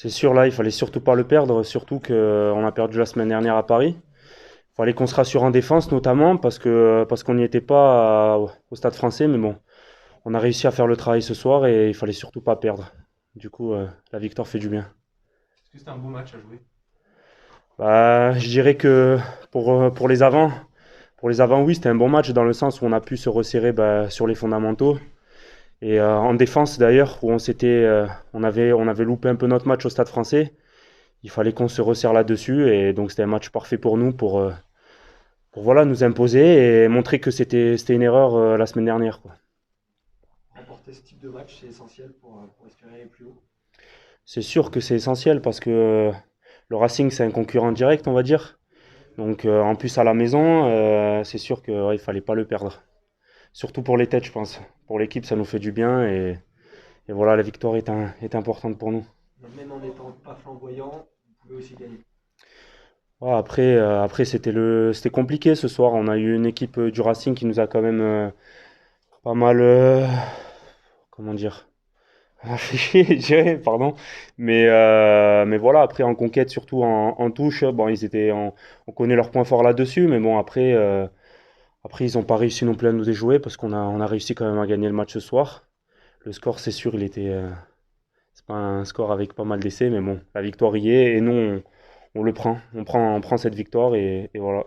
C'est sûr, là, il fallait surtout pas le perdre, surtout qu'on a perdu la semaine dernière à Paris. Il fallait qu'on se rassure en défense, notamment, parce qu'on n'y était pas au Stade Français, mais bon, on a réussi à faire le travail ce soir et il fallait surtout pas perdre. Du coup, la victoire fait du bien. Est-ce que c'était un beau match à jouer? Bah, je dirais que pour les avants, oui, c'était un bon match dans le sens où on a pu se resserrer bah, sur les fondamentaux. Et en défense d'ailleurs, où on avait loupé un peu notre match au Stade Français. Il fallait qu'on se resserre là-dessus et donc c'était un match parfait pour nous pour voilà, nous imposer et montrer que c'était une erreur la semaine dernière, quoi. Remporter ce type de match, c'est essentiel pour espérer aller plus haut. C'est sûr que c'est essentiel parce que le Racing c'est un concurrent direct, on va dire. Donc en plus à la maison, c'est sûr qu'il ouais, il fallait pas le perdre. Surtout pour les têtes, je pense. Pour l'équipe, ça nous fait du bien et voilà, la victoire est importante pour nous. Même en n'étant pas flamboyant, vous pouvez aussi gagner. Ouais, après c'était compliqué ce soir. On a eu une équipe du Racing qui nous a quand même pas mal, comment dire, affiché, je dirais, pardon. Mais voilà, après en conquête, surtout en touche, bon, on connaît leurs points forts là-dessus, mais bon, après ils n'ont pas réussi non plus à nous déjouer parce on a réussi quand même à gagner le match ce soir. Le score, c'est sûr, c'est pas un score avec pas mal d'essais, mais bon, la victoire y est et nous, on le prend. On prend cette victoire et voilà.